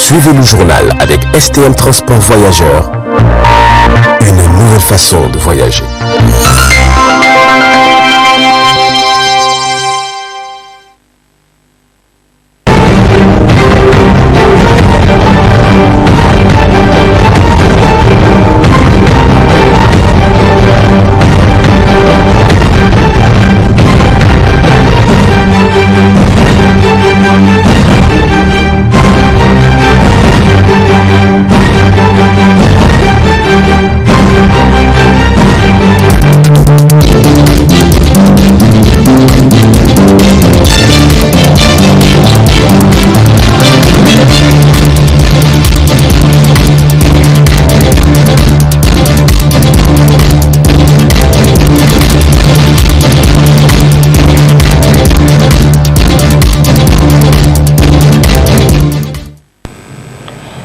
Suivez le journal avec STM Transport Voyageurs. Une nouvelle façon de voyager.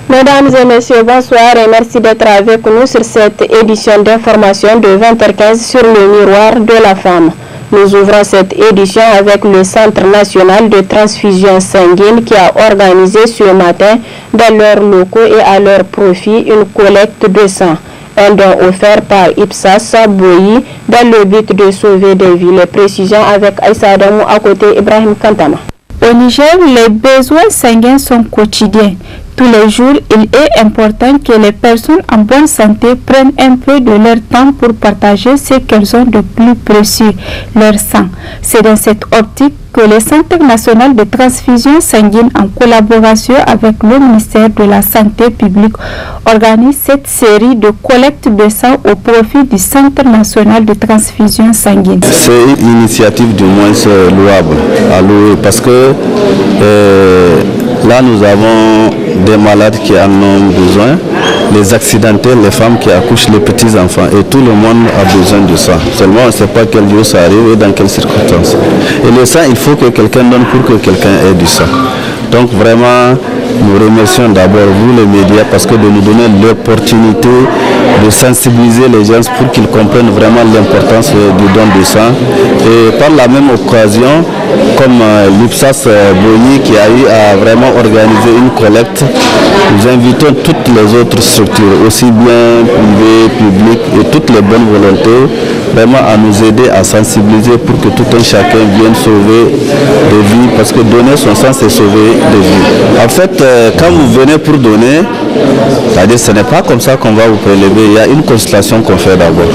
Mesdames et messieurs, bonsoir et merci d'être avec nous sur cette édition d'information de 20h15 sur le miroir de la femme. Nous ouvrons cette édition avec le Centre national de transfusion sanguine qui a organisé ce matin dans leurs locaux et à leur profit une collecte de sang. Un don offert par Ipsas Boyi dans le but de sauver des vies. Les précisions avec Aïssa Adamou à côté Ibrahim Kantama. Au Niger, les besoins sanguins sont quotidiens. Tous les jours, il est important que les personnes en bonne santé prennent un peu de leur temps pour partager ce qu'elles ont de plus précieux, leur sang. C'est dans cette optique que le Centre national de transfusion sanguine, en collaboration avec le ministère de la Santé publique, organise cette série de collectes de sang au profit du Centre national de transfusion sanguine. C'est une initiative du moins louable parce que là nous avons des malades qui en ont besoin, les accidentés, les femmes qui accouchent, les petits-enfants, et tout le monde a besoin de ça. Seulement on ne sait pas quel jour ça arrive et dans quelles circonstances. Et le sang, il faut que quelqu'un donne pour que quelqu'un ait du sang. Donc vraiment, nous remercions d'abord vous les médias parce que de nous donner l'opportunité de sensibiliser les gens pour qu'ils comprennent vraiment l'importance du don de sang. Et par la même occasion, comme l'Ipsas Boyi qui a eu à vraiment organiser une collecte, nous invitons toutes les autres structures, aussi bien privées, publiques et toutes les bonnes volontés, vraiment à nous aider à sensibiliser pour que tout un chacun vienne sauver des vies, parce que donner son sang, c'est sauver des vies. En fait, quand vous venez pour donner, c'est-à-dire ce n'est pas comme ça qu'on va vous prélever, il y a une consultation qu'on fait d'abord.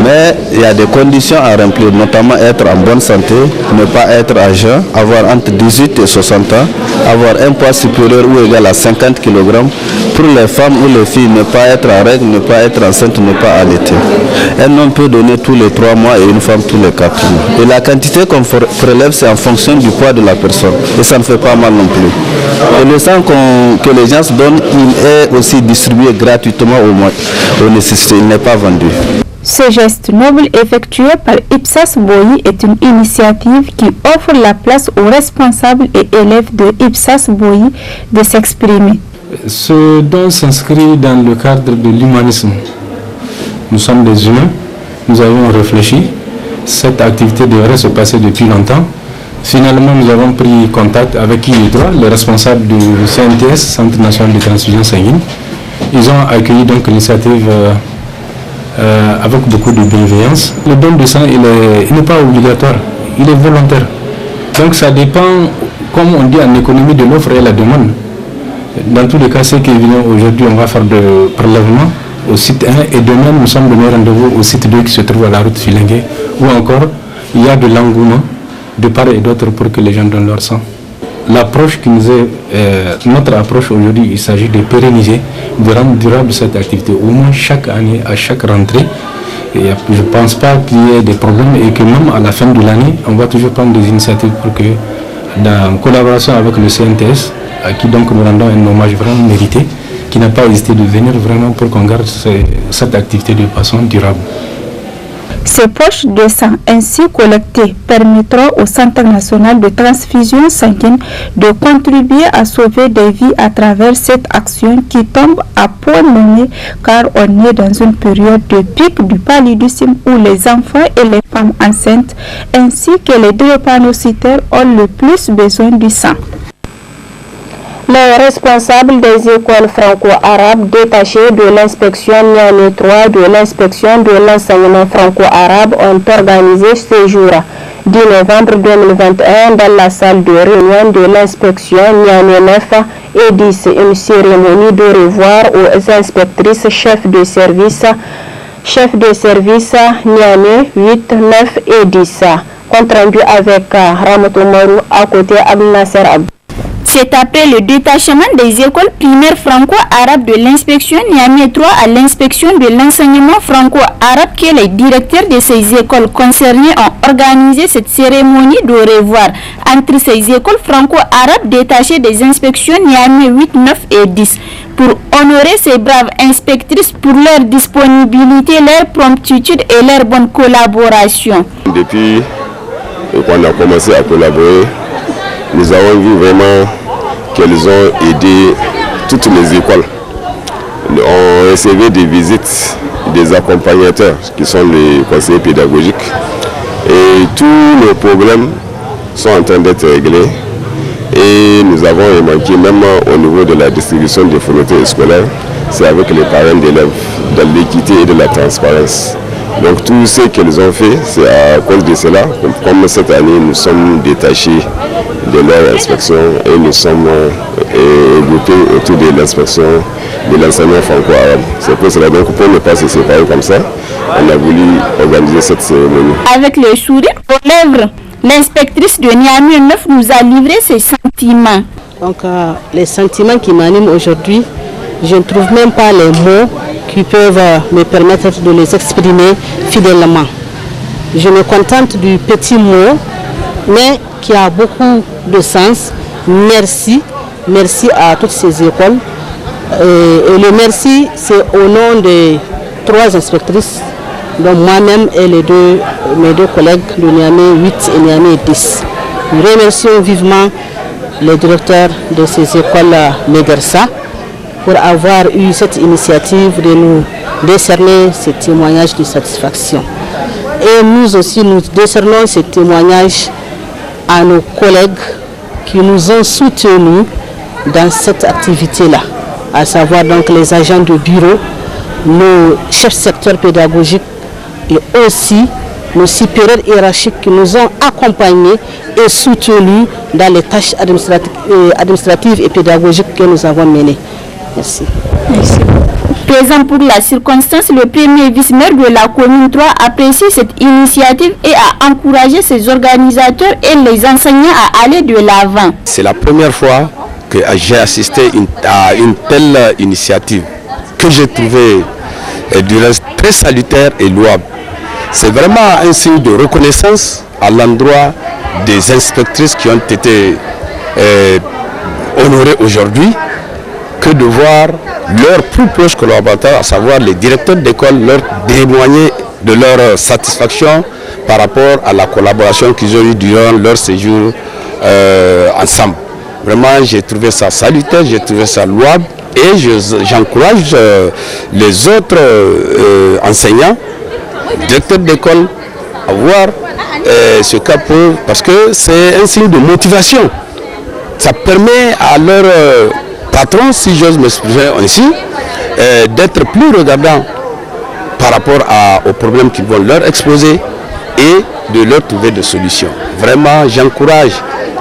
Mais il y a des conditions à remplir, notamment être en bonne santé, ne pas être à jeun, avoir entre 18 et 60 ans, avoir un poids supérieur ou égal à 50 kg. Pour les femmes ou les filles, ne pas être en règle, ne pas être enceinte, ne pas allaiter. Un homme peut donner tous les 3 mois et une femme tous les 4 mois. Et la quantité qu'on prélève, c'est en fonction du poids de la personne. Et ça ne fait pas mal non plus. Et le sang que les gens donnent, il est aussi distribué gratuitement aux nécessités. Il n'est pas vendu. Ce geste noble effectué par Ipsas Boyi est une initiative qui offre la place aux responsables et élèves de Ipsas Boyi de s'exprimer. Ce don s'inscrit dans le cadre de l'humanisme. Nous sommes des humains, nous avons réfléchi. Cette activité devrait se passer depuis longtemps. Finalement, nous avons pris contact avec qui est droit, le responsable du CNTS, Centre national de transfusion sanguine. Ils ont accueilli donc l'initiative avec beaucoup de bienveillance. Le don de sang, il n'est pas obligatoire, il est volontaire. Donc ça dépend, comme on dit en économie, de l'offre et la demande. Dans tous les cas, c'est qu'évidemment aujourd'hui on va faire de prélèvement au site 1 et demain nous sommes donnés rendez-vous au site 2 qui se trouve à la route Filingué, où encore il y a de l'engouement de part et d'autre pour que les gens donnent leur sang. L'approche qui nous est, notre approche aujourd'hui, il s'agit de pérenniser, de rendre durable cette activité, au moins chaque année, à chaque rentrée. Et je ne pense pas qu'il y ait des problèmes et que même à la fin de l'année, on va toujours prendre des initiatives pour que, en collaboration avec le CNTS, à qui donc nous rendons un hommage vraiment mérité, qui n'a pas hésité de venir vraiment pour qu'on garde cette activité de façon durable. Ces poches de sang ainsi collectées permettront au Centre national de transfusion sanguine de contribuer à sauver des vies à travers cette action qui tombe à point nommé car on est dans une période de pic du paludisme où les enfants et les femmes enceintes ainsi que les drépanocytaires ont le plus besoin du sang. Les responsables des écoles franco-arabes détachées de l'inspection Niamey 3 de l'inspection de l'enseignement franco-arabe ont organisé ce jour 10 novembre 2021 dans la salle de réunion de l'inspection Niamey 9 et 10 une cérémonie de revoir aux inspectrices chefs de service Niamey 8, 9 et 10. Compte rendu avec Ramatou Marou à côté Abdel Nasser Abou. C'est après le détachement des écoles primaires franco-arabes de l'inspection Niamey 3 à l'inspection de l'enseignement franco-arabe que les directeurs de ces écoles concernées ont organisé cette cérémonie de revoir entre ces écoles franco-arabes détachées des inspections Niamey 8, 9 et 10 pour honorer ces braves inspectrices pour leur disponibilité, leur promptitude et leur bonne collaboration. Depuis qu'on a commencé à collaborer, nous avons vu vraiment qu'elles ont aidé toutes les écoles. On recevait des visites des accompagnateurs qui sont les conseillers pédagogiques et tous nos problèmes sont en train d'être réglés et nous avons remarqué même au niveau de la distribution des fournitures scolaires, c'est avec les parents d'élèves, de l'équité et de la transparence. Donc tout ce qu'elles ont fait, c'est à cause de cela. Comme cette année, nous sommes détachés de leur inspection et nous sommes groupés autour de l'inspection de l'enseignement franco-arabe. C'est pour cela donc pour ne pas se séparer comme ça, on a voulu organiser cette cérémonie. Avec le sourire aux lèvres, l'inspectrice de Niamey 9 nous a livré ses sentiments. Donc les sentiments qui m'animent aujourd'hui, je ne trouve même pas les mots qui peuvent me permettre de les exprimer fidèlement. Je me contente du petit mot, mais qui a beaucoup de sens. Merci, merci à toutes ces écoles. Et le merci, c'est au nom des 3 inspectrices, dont moi-même et mes deux collègues de Niamey 8 et Niamey 10. Nous remercions vivement les directeurs de ces écoles Médersa pour avoir eu cette initiative de nous décerner ce témoignage de satisfaction. Et nous aussi, nous décernons ce témoignage à nos collègues qui nous ont soutenus dans cette activité-là, à savoir donc les agents de bureau, nos chefs secteurs pédagogiques et aussi nos supérieurs hiérarchiques qui nous ont accompagnés et soutenus dans les tâches administratives et pédagogiques que nous avons menées. Merci. Merci. Présent pour la circonstance, le premier vice-maire de la commune 3 a apprécié cette initiative et a encouragé ses organisateurs et les enseignants à aller de l'avant. C'est la première fois que j'ai assisté à une telle initiative que j'ai trouvée du reste très salutaire et louable. C'est vraiment un signe de reconnaissance à l'endroit des inspectrices qui ont été honorées aujourd'hui, que de voir leurs plus proches collaborateurs, à savoir les directeurs d'école, leur témoigner de leur satisfaction par rapport à la collaboration qu'ils ont eue durant leur séjour ensemble. Vraiment, j'ai trouvé ça salutaire, j'ai trouvé ça louable et j'encourage les autres enseignants, directeurs d'école à voir ce cas parce que c'est un signe de motivation. Ça permet à leur patron, si j'ose m'exprimer ainsi, d'être plus regardant par rapport aux problèmes qu'ils vont leur exposer et de leur trouver des solutions. Vraiment, j'encourage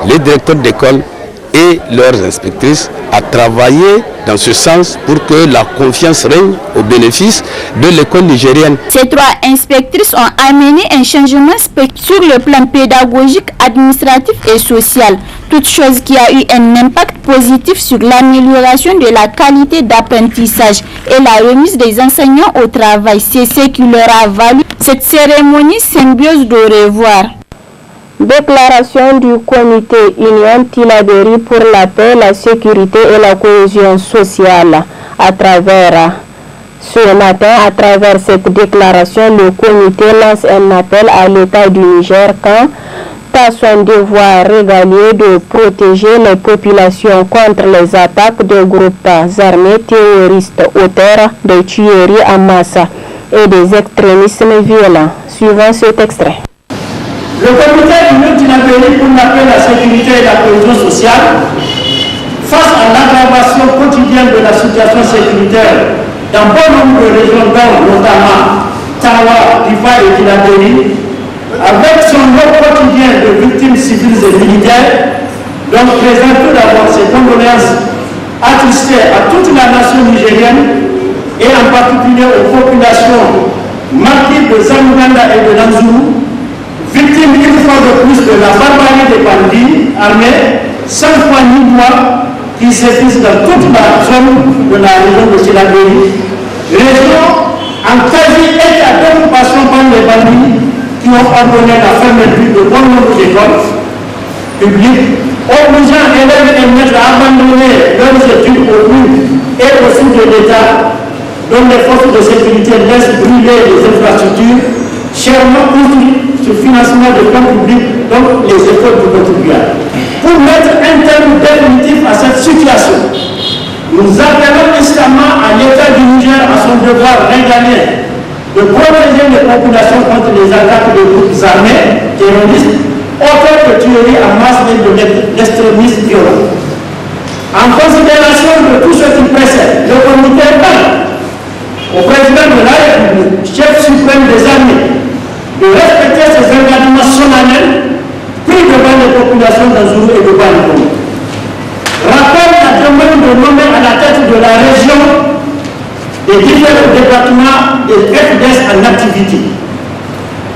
les directeurs d'école et leurs inspectrices à travailler dans ce sens pour que la confiance règne au bénéfice de l'école nigérienne. Ces 3 inspectrices ont amené un changement sur le plan pédagogique, administratif et social. Toute chose qui a eu un impact positif sur l'amélioration de la qualité d'apprentissage et la remise des enseignants au travail. C'est ce qui leur a valu cette cérémonie symbiose de revoir. Déclaration du comité Union Tilaberi pour la paix, la sécurité et la cohésion sociale. À travers cette déclaration, le comité lance un appel à l'État du Niger quant à son devoir régalier de protéger les populations contre les attaques de groupes armés terroristes auteurs de tueries en masse et des extrémismes violents. Suivant cet extrait. Le comité Union Tilaberi pour la paix, la sécurité et la cohésion sociale face à l'aggravation quotidienne de la situation sécuritaire dans bon nombre de régions, notamment Tawa, Difa et Tilaberi, avec son lot quotidien de victimes civiles et militaires, donc présente tout d'abord ses condoléances attristées à toute la nation nigérienne et en particulier aux populations martyres de Zamuganda et de Lanzuru, victimes une fois de plus de la barbarie des bandits armés, sans foi ni loi, qui sévissent dans toute la zone de la région de Tilaberi, région en quasi état d'occupation par les bandits qui ont ordonné la fermeture de bon nombre d'écoles publiques, obligeant élèves et maîtres à abandonner leurs études au plus et au sud de l'État, dont les forces de sécurité laissent brûler les infrastructures, chèrement construites sur financement de plans publics, donc les écoles du contribuable. Pour mettre un terme définitif à cette situation, nous appelons instamment à l'État du Niger à son devoir régalien de protéger les populations contre les attaques de groupes armés, terroristes, auteurs de tueries en masse et de l'extrémisme violent. En considération de tout ce qui précède, le comité parle au président de la République, chef suprême des armées, de respecter ses engagements solennels pris devant les populations d'Azuru et de Banikongo. Rappelle la demande de nommer à la tête de la région des différents départements des FDS en activité.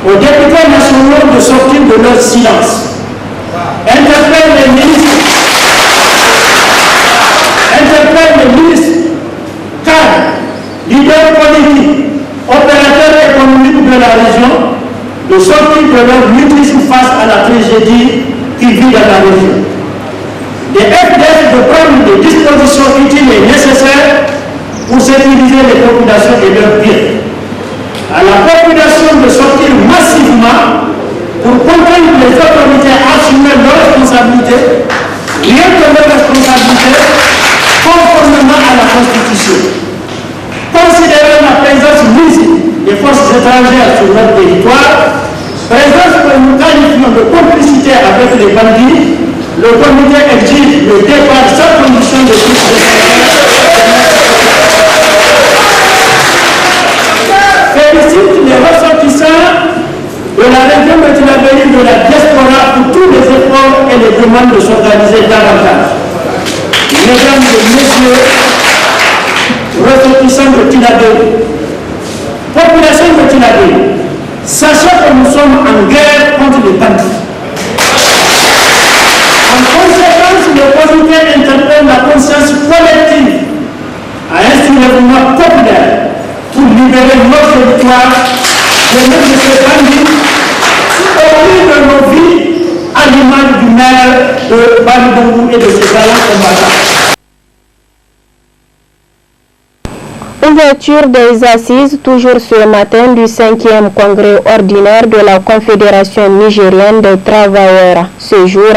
Aux députés nationaux de sortir de leur silence. Interpelle les ministres, cadres, leaders politiques, opérateurs économiques de la région, de sortir de leur mutisme face à la tragédie qui vit dans la région. Les FDS de prendre des dispositions utiles et nécessaires pour sécuriser les populations et leurs biens. À la population de sortir massivement pour contraindre les autorités à assumer leurs responsabilités, rien que leurs responsabilités, conformément à la Constitution. Considérant la présence visible des forces étrangères sur notre territoire, présence que nous qualifions de complicité avec les bandits, le comité exige le départ sans condition de toute félicite les ressortissants de la région de Tilaberi de la diaspora pour tous les efforts et les demandes de s'organiser davantage. Mesdames et messieurs, ressortissants de Tilaberi, population de Tilaberi, sachant que nous sommes en guerre contre les bandits. En conséquence, le comité interpelle la conscience collective à un soulèvement populaire pour libérer notre territoire de ces bandits au prix de nos vies à l'image du maire de Banikongo et de ses galants combattants. Ouverture des assises toujours ce matin du 5e congrès ordinaire de la Confédération nigérienne des travailleurs. Ce jour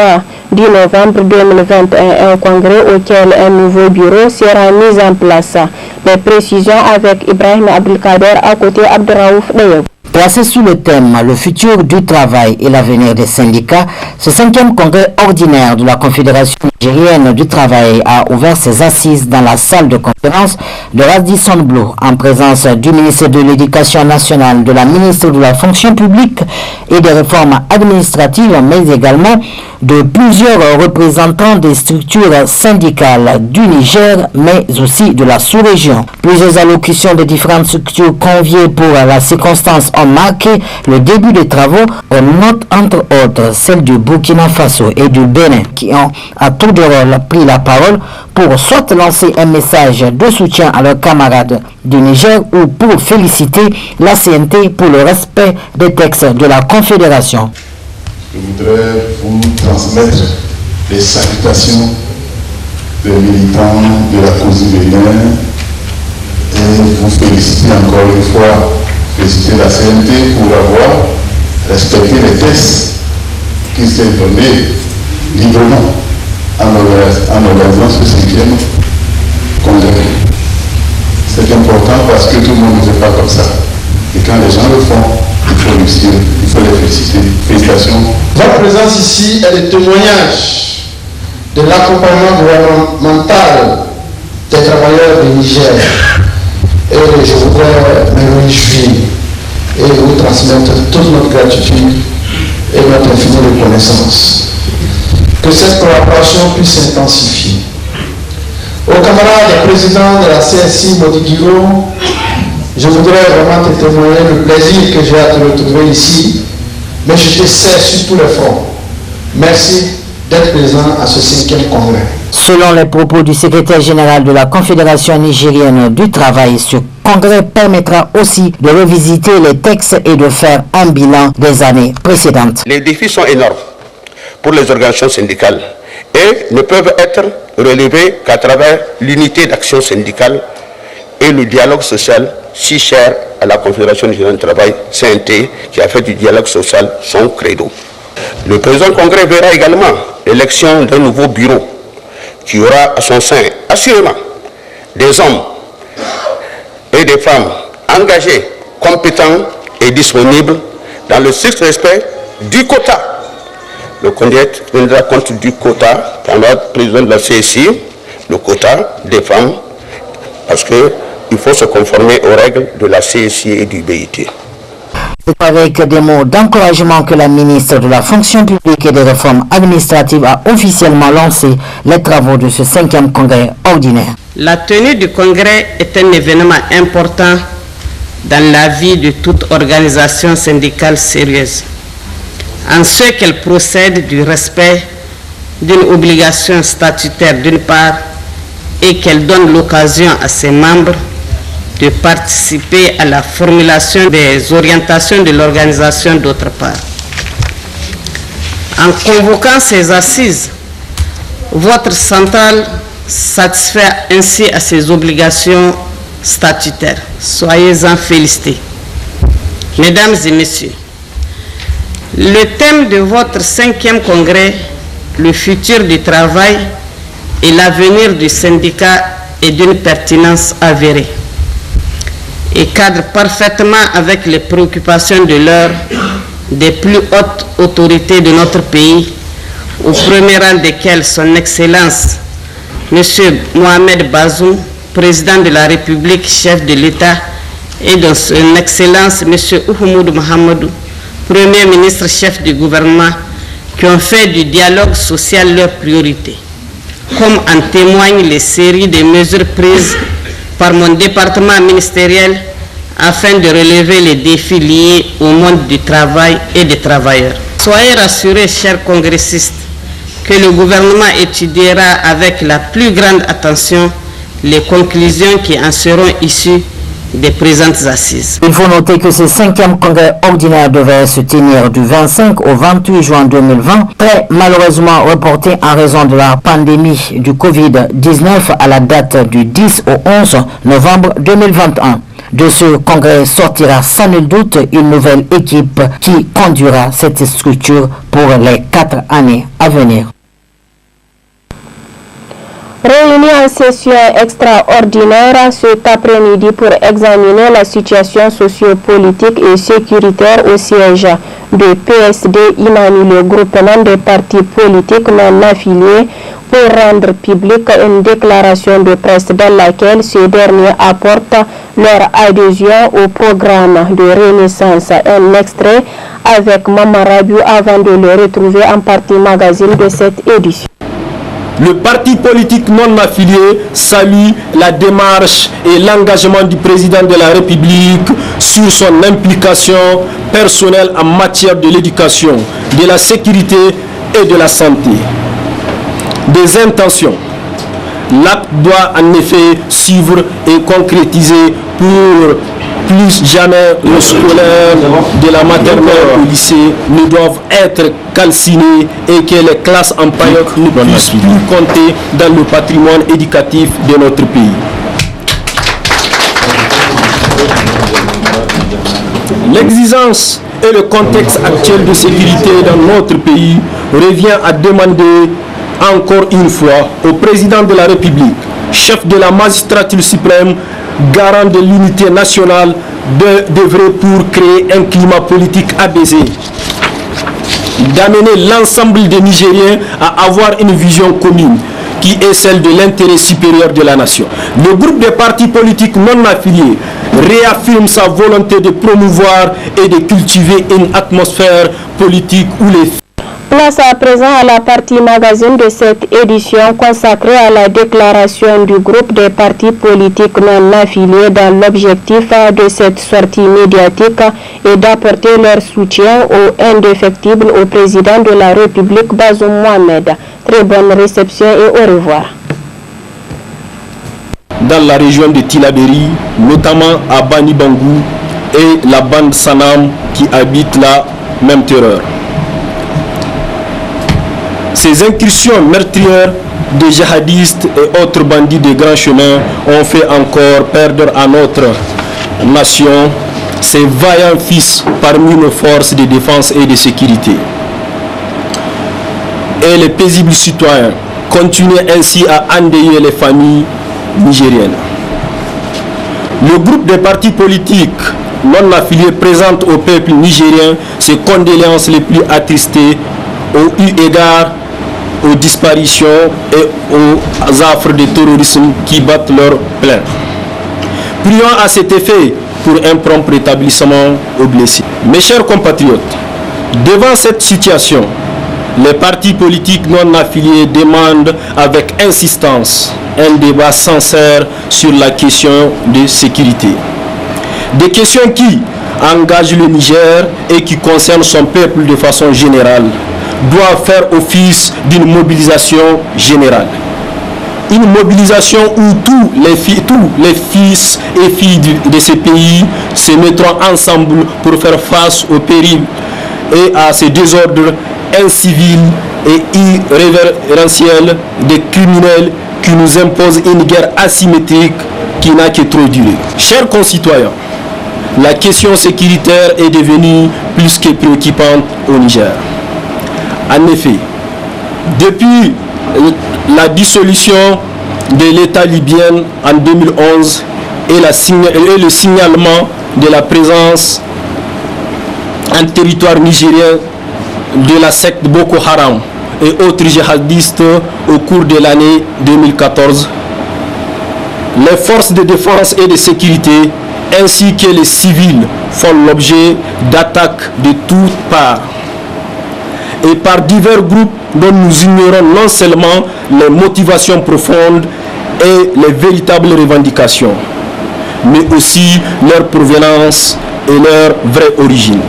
10 novembre 2021, un congrès auquel un nouveau bureau sera mis en place. Les précisions avec Ibrahim Abdelkader à côté Abdelraouf Deyeb. Placé sous le thème « Le futur du travail et l'avenir des syndicats », ce 5e congrès ordinaire de la Confédération nigérienne du travail a ouvert ses assises dans la salle de conférence de Radisson Blu en présence du ministre de l'Éducation nationale, de la ministre de la fonction publique et des réformes administratives, mais également de plusieurs représentants des structures syndicales du Niger, mais aussi de la sous-région. Plusieurs allocutions de différentes structures conviées pour la circonstance ont marqué le début des travaux. On note entre autres celles du Burkina Faso et du Bénin qui ont à tour de rôle pris la parole pour soit lancer un message de soutien à leurs camarades du Niger ou pour féliciter la CNT pour le respect des textes de la Confédération. Je voudrais vous transmettre les salutations des militants de la cause ibérienne et vous féliciter encore une fois, féliciter la CNT pour avoir respecté les textes qui s'est donné librement en organisant ce 5e congrès. C'est important parce que tout le monde ne fait pas comme ça. Et quand les gens le font, il faut réussir, il faut les féliciter. Félicitations. Votre présence ici est le témoignage de l'accompagnement gouvernemental des travailleurs du Niger. Et je voudrais me réjouir et vous transmettre toute notre gratitude et notre infinie reconnaissance. Que cette collaboration puisse s'intensifier. Aux camarades et présidents de la CSI Modigiro, je voudrais vraiment te témoigner le plaisir que j'ai à te retrouver ici, mais je te sais sur tous les fronts. Merci d'être présent à ce 5e congrès. Selon les propos du secrétaire général de la Confédération nigérienne du travail, ce congrès permettra aussi de revisiter les textes et de faire un bilan des années précédentes. Les défis sont énormes pour les organisations syndicales et ne peuvent être relevés qu'à travers l'unité d'action syndicale et le dialogue social si cher à la Confédération nigérienne du travail, CNT, qui a fait du dialogue social son credo. Le présent congrès verra également l'élection d'un nouveau bureau qui aura à son sein assurément des hommes et des femmes engagés, compétents et disponibles dans le strict respect du quota. Le congrès tiendra compte du quota, quand le président de la CSI, le quota des femmes, parce qu'il faut se conformer aux règles de la CSI et du BIT. C'est avec des mots d'encouragement que la ministre de la Fonction publique et des réformes administratives a officiellement lancé les travaux de ce 5e congrès ordinaire. La tenue du congrès est un événement important dans la vie de toute organisation syndicale sérieuse, en ce qu'elle procède du respect d'une obligation statutaire d'une part et qu'elle donne l'occasion à ses membres de participer à la formulation des orientations de l'organisation d'autre part. En convoquant ces assises, votre centrale satisfait ainsi à ses obligations statutaires. Soyez-en félicités. Mesdames et messieurs, le thème de votre 5e congrès, le futur du travail et l'avenir du syndicat, est d'une pertinence avérée et cadre parfaitement avec les préoccupations de l'heure des plus hautes autorités de notre pays, au premier rang desquelles son Excellence M. Mohamed Bazoum, président de la République, chef de l'État, et de son Excellence M. Oumoudou Mahamadou, Premier ministre, chef du gouvernement, qui ont fait du dialogue social leur priorité, comme en témoignent les séries de mesures prises par mon département ministériel afin de relever les défis liés au monde du travail et des travailleurs. Soyez rassurés, chers congressistes, que le gouvernement étudiera avec la plus grande attention les conclusions qui en seront issues des présentes assises. Il faut noter que ce 5e congrès ordinaire devait se tenir du 25 au 28 juin 2020, très malheureusement reporté en raison de la pandémie du Covid-19 à la date du 10 au 11 novembre 2021. De ce congrès sortira sans nul doute une nouvelle équipe qui conduira cette structure pour les 4 années à venir. Réunis en session extraordinaire cet après-midi pour examiner la situation sociopolitique et sécuritaire au siège de PSD Imani, le groupement des partis politiques non affiliés, pour rendre publique une déclaration de presse dans laquelle ces derniers apportent leur adhésion au programme de Renaissance. Un extrait avec Maman Rabiou avant de le retrouver en partie magazine de cette édition. Le parti politique non affilié salue la démarche et l'engagement du président de la République sur son implication personnelle en matière de l'éducation, de la sécurité et de la santé. Des intentions. L'acte doit en effet suivre et concrétiser pour plus jamais les scolaires de la maternelle au lycée ne doivent être calcinés et que les classes en paillotte ne puissent plus compter dans le patrimoine éducatif de notre pays. L'exigence et le contexte actuel de sécurité dans notre pays revient à demander encore une fois au président de la République, chef de la magistrature suprême, garant de l'unité nationale, d'œuvrer pour créer un climat politique apaisé, d'amener l'ensemble des Nigériens à avoir une vision commune qui est celle de l'intérêt supérieur de la nation. Le groupe des partis politiques non affiliés réaffirme sa volonté de promouvoir et de cultiver une atmosphère politique où les... Place à présent à la partie magazine de cette édition consacrée à la déclaration du groupe des partis politiques non affiliés dans l'objectif de cette sortie médiatique et d'apporter leur soutien au indéfectible au président de la République Bazoum Mohamed. Très bonne réception et au revoir. Dans la région de Tillabéri, notamment à Bani Bangou et la bande Sanam qui habite la même terreur. Ces incursions meurtrières de djihadistes et autres bandits de grands chemins ont fait encore perdre à notre nation ses vaillants fils parmi nos forces de défense et de sécurité. Et les paisibles citoyens continuent ainsi à endeuiller les familles nigériennes. Le groupe des partis politiques non affiliés présente au peuple nigérien ses condoléances les plus attristées au eu égard aux disparitions et aux affres de terrorisme qui battent leur plein. Prions à cet effet pour un prompt rétablissement aux blessés. Mes chers compatriotes, devant cette situation, les partis politiques non affiliés demandent avec insistance un débat sincère sur la question de sécurité. Des questions qui engagent le Niger et qui concernent son peuple de façon générale doivent faire office d'une mobilisation générale. Une mobilisation où tous les fils et filles de ces pays se mettront ensemble pour faire face aux périls et à ces désordres incivils et irrévérentiels des criminels qui nous imposent une guerre asymétrique qui n'a que trop duré. Chers concitoyens, la question sécuritaire est devenue plus que préoccupante au Niger. En effet, depuis la dissolution de l'État libyen en 2011 et le signalement de la présence en territoire nigérien de la secte Boko Haram et autres djihadistes au cours de l'année 2014, les forces de défense et de sécurité ainsi que les civils font l'objet d'attaques de toutes parts et par divers groupes dont nous ignorons non seulement les motivations profondes et les véritables revendications, mais aussi leur provenance et leur vraie origine.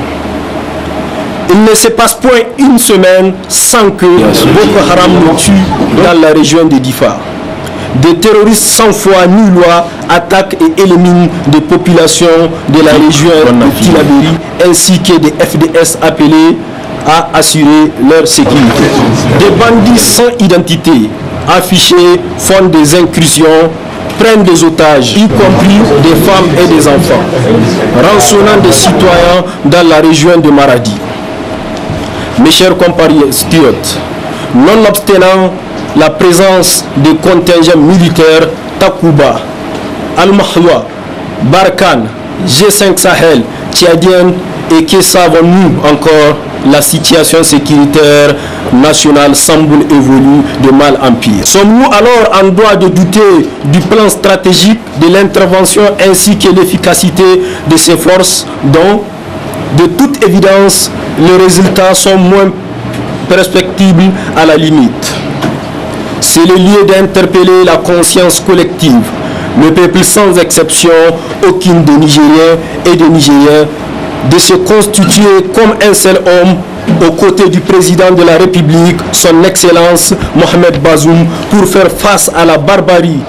Il ne se passe point une semaine sans que Boko Haram ne tue dans la région de Difa. Des terroristes sans foi ni loi attaquent et éliminent des populations de la région de Tillabéri ainsi que des FDS appelés à assurer leur sécurité. Des bandits sans identité affichés font des incursions, prennent des otages, y compris des femmes et des enfants, rançonnant des citoyens dans la région de Maradi. Mes chers compatriotes, nonobstant la présence de contingents militaires Takuba, Al-Mahwa, Barkhane, G5 Sahel, Tchadien et que savons-nous encore, la situation sécuritaire nationale semble évoluer de mal en pire. Sommes-nous alors en droit de douter du plan stratégique de l'intervention ainsi que l'efficacité de ces forces dont, de toute évidence, les résultats sont moins perspectibles à la limite? C'est le lieu d'interpeller la conscience collective. Le peuple sans exception, aucune des Nigériens et des Nigériens, de se constituer comme un seul homme aux côtés du président de la République, son Excellence Mohamed Bazoum, pour faire face à la barbarie,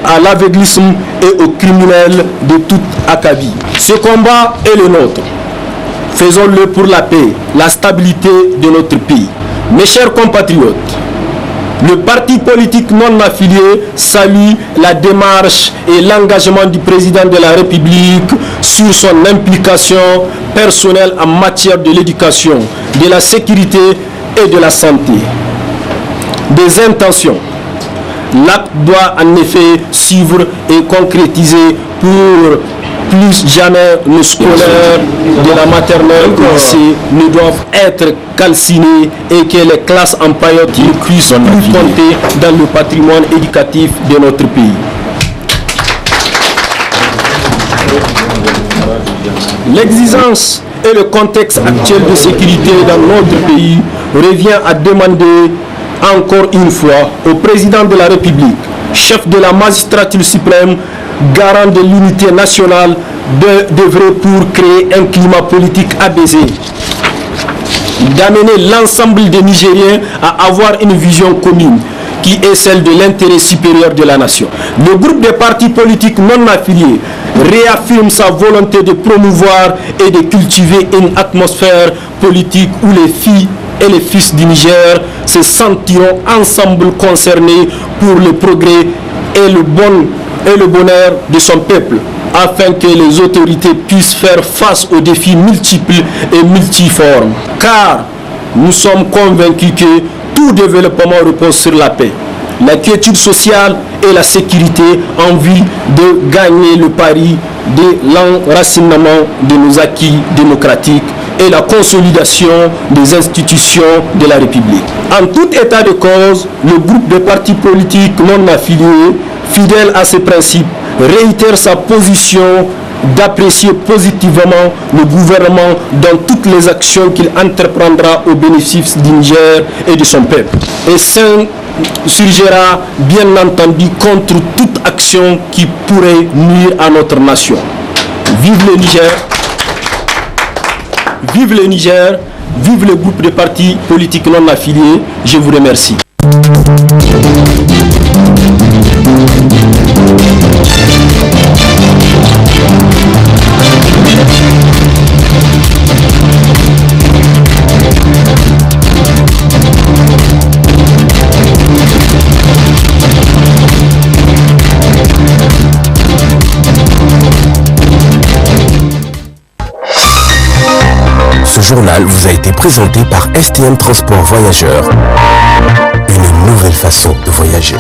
à l'aveuglisme et aux criminels de toute acabit. Ce combat est le nôtre. Faisons-le pour la paix, la stabilité de notre pays. Mes chers compatriotes, le parti politique non affilié salue la démarche et l'engagement du président de la République sur son implication personnelle en matière de l'éducation, de la sécurité et de la santé. Des intentions. L'acte doit en effet suivre et concrétiser pour plus jamais nos scolaires de la maternelle au lycée ne doivent être calcinés et que les classes en paillotes ne puissent plus compter dans le patrimoine éducatif de notre pays. L'exigence et le contexte actuel de sécurité dans notre pays revient à demander encore une fois au président de la République, chef de la magistrature suprême, garant de l'unité nationale, d'œuvrer pour créer un climat politique apaisé, d'amener l'ensemble des Nigériens à avoir une vision commune qui est celle de l'intérêt supérieur de la nation. Le groupe des partis politiques non affiliés réaffirme sa volonté de promouvoir et de cultiver une atmosphère politique où les filles et les fils du Niger se sentiront ensemble concernés pour le progrès et le bonheur de son peuple, afin que les autorités puissent faire face aux défis multiples et multiformes. Car nous sommes convaincus que tout développement repose sur la paix, la quiétude sociale et la sécurité en vue de gagner le pari de l'enracinement de nos acquis démocratiques et la consolidation des institutions de la République. En tout état de cause, le groupe de partis politiques non affiliés, fidèle à ces principes, réitère sa position d'apprécier positivement le gouvernement dans toutes les actions qu'il entreprendra au bénéfice du Niger et de son peuple. Et s'insurgera bien entendu contre toute action qui pourrait nuire à notre nation. Vive le Niger! Vive le Niger! Vive le groupe de partis politiques non affiliés! Je vous remercie. Ce journal vous a été présenté par STM Transport Voyageurs. Une nouvelle façon de voyager.